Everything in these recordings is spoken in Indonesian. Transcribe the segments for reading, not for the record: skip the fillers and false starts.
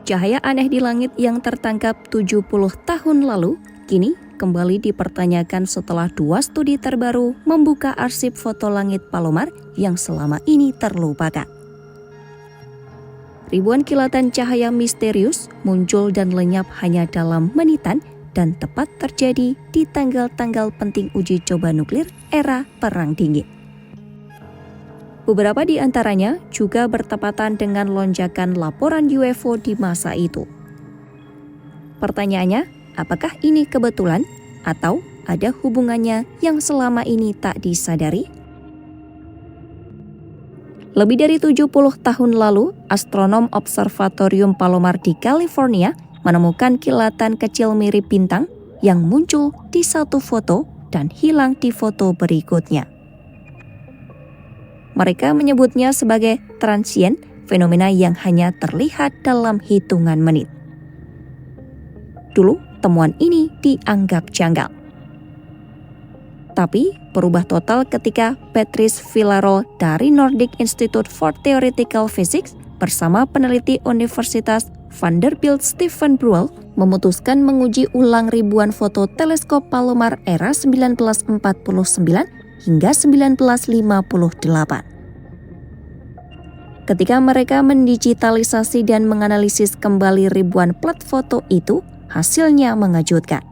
Cahaya aneh di langit yang tertangkap 70 tahun lalu, kini kembali dipertanyakan setelah 2 studi terbaru membuka arsip foto langit Palomar yang selama ini terlupakan. Ribuan kilatan cahaya misterius muncul dan lenyap hanya dalam menitan dan tepat terjadi di tanggal-tanggal penting uji coba nuklir era Perang Dingin. Beberapa di antaranya juga bertepatan dengan lonjakan laporan UFO di masa itu. Pertanyaannya, apakah ini kebetulan atau ada hubungannya yang selama ini tak disadari? Lebih dari 70 tahun lalu, astronom Observatorium Palomar di California menemukan kilatan kecil mirip bintang yang muncul di satu foto dan hilang di foto berikutnya. Mereka menyebutnya sebagai transient, fenomena yang hanya terlihat dalam hitungan menit. Dulu, temuan ini dianggap janggal. Tapi, berubah total ketika Patrice Villarreau dari Nordic Institute for Theoretical Physics bersama peneliti Universitas Vanderbilt Stephen Bruel memutuskan menguji ulang ribuan foto teleskop Palomar era 1949 hingga 1958. Ketika mereka mendigitalisasi dan menganalisis kembali ribuan plat foto itu, hasilnya mengejutkan.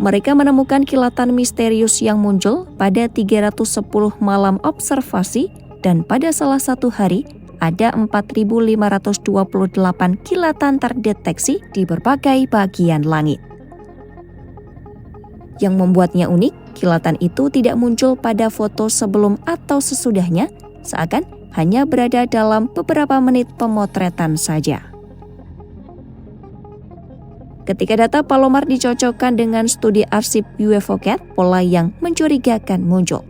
Mereka menemukan kilatan misterius yang muncul pada 310 malam observasi dan pada salah satu hari ada 4.528 kilatan terdeteksi di berbagai bagian langit. Yang membuatnya unik, kilatan itu tidak muncul pada foto sebelum atau sesudahnya, seakan hanya berada dalam beberapa menit pemotretan saja. Ketika data Palomar dicocokkan dengan studi arsip UFOCat, pola yang mencurigakan muncul.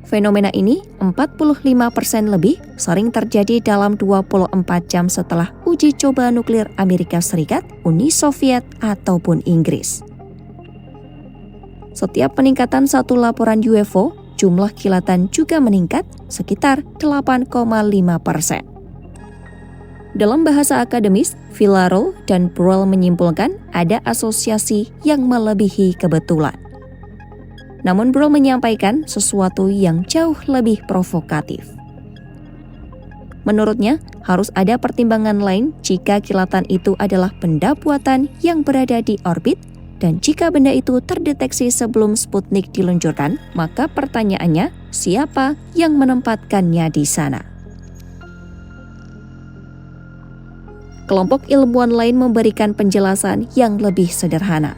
Fenomena ini 45% lebih sering terjadi dalam 24 jam setelah uji coba nuklir Amerika Serikat, Uni Soviet, ataupun Inggris. Setiap peningkatan satu laporan UFO, jumlah kilatan juga meningkat sekitar 8,5%. Dalam bahasa akademis, Villarreau dan Bruel menyimpulkan ada asosiasi yang melebihi kebetulan. Namun Bruel menyampaikan sesuatu yang jauh lebih provokatif. Menurutnya, harus ada pertimbangan lain jika kilatan itu adalah benda buatan yang berada di orbit, dan jika benda itu terdeteksi sebelum Sputnik diluncurkan, maka pertanyaannya, siapa yang menempatkannya di sana? Kelompok ilmuwan lain memberikan penjelasan yang lebih sederhana.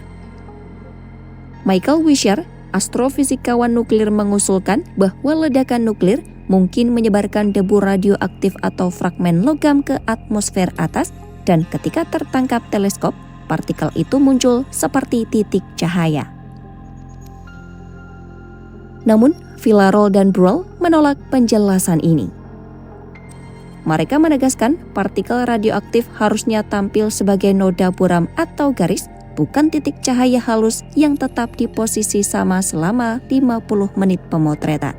Michael Wisher, astrofisikawan nuklir, mengusulkan bahwa ledakan nuklir mungkin menyebarkan debu radioaktif atau fragmen logam ke atmosfer atas, dan ketika tertangkap teleskop, partikel itu muncul seperti titik cahaya. Namun, Villarreau dan Bruel menolak penjelasan ini. Mereka menegaskan partikel radioaktif harusnya tampil sebagai noda buram atau garis, bukan titik cahaya halus yang tetap di posisi sama selama 50 menit pemotretan.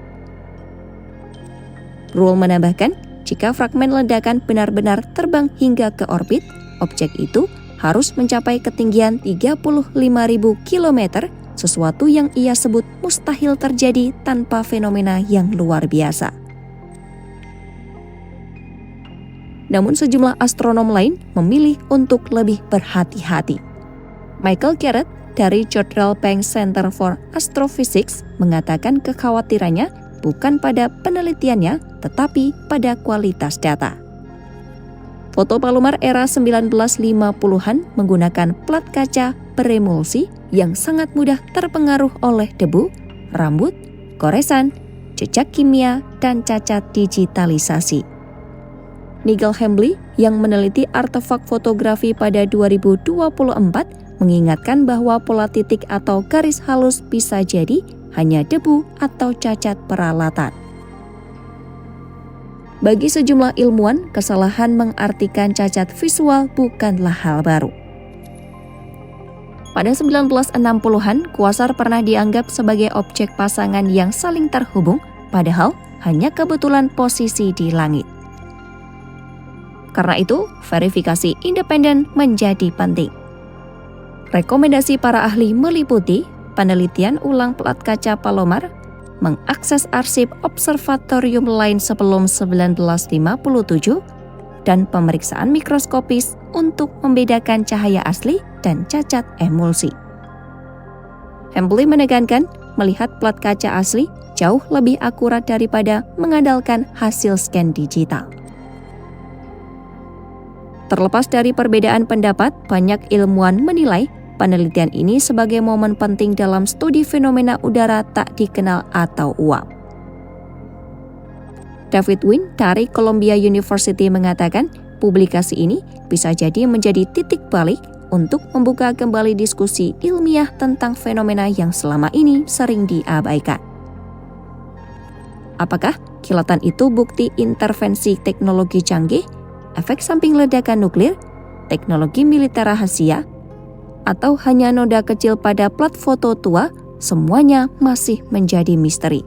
Bruel menambahkan, jika fragmen ledakan benar-benar terbang hingga ke orbit, objek itu harus mencapai ketinggian 35.000 km, sesuatu yang ia sebut mustahil terjadi tanpa fenomena yang luar biasa. Namun sejumlah astronom lain memilih untuk lebih berhati-hati. Michael Garrett dari Jodrell Bank Center for Astrophysics mengatakan kekhawatirannya bukan pada penelitiannya, tetapi pada kualitas data. Foto Palomar era 1950-an menggunakan plat kaca beremulsi yang sangat mudah terpengaruh oleh debu, rambut, goresan, jejak kimia, dan cacat digitalisasi. Nigel Hambly yang meneliti artefak fotografi pada 2024 mengingatkan bahwa pola titik atau garis halus bisa jadi hanya debu atau cacat peralatan. Bagi sejumlah ilmuwan, kesalahan mengartikan cacat visual bukanlah hal baru. Pada 1960-an, quasar pernah dianggap sebagai objek pasangan yang saling terhubung, padahal hanya kebetulan posisi di langit. Karena itu, verifikasi independen menjadi penting. Rekomendasi para ahli meliputi penelitian ulang plat kaca Palomar, mengakses arsip observatorium lain sebelum 1957, dan pemeriksaan mikroskopis untuk membedakan cahaya asli dan cacat emulsi. Hambly menekankan, melihat plat kaca asli jauh lebih akurat daripada mengandalkan hasil scan digital. Terlepas dari perbedaan pendapat, banyak ilmuwan menilai penelitian ini sebagai momen penting dalam studi fenomena udara tak dikenal atau UAP. David Wynn dari Columbia University mengatakan, publikasi ini bisa jadi menjadi titik balik untuk membuka kembali diskusi ilmiah tentang fenomena yang selama ini sering diabaikan. Apakah kilatan itu bukti intervensi teknologi canggih, efek samping ledakan nuklir, teknologi militer rahasia, atau hanya noda kecil pada plat foto tua? Semuanya masih menjadi misteri.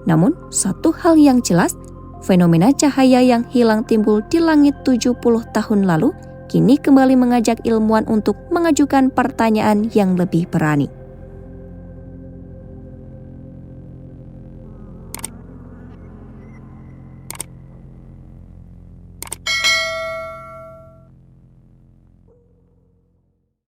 Namun, satu hal yang jelas, fenomena cahaya yang hilang timbul di langit 70 tahun lalu kini kembali mengajak ilmuwan untuk mengajukan pertanyaan yang lebih berani.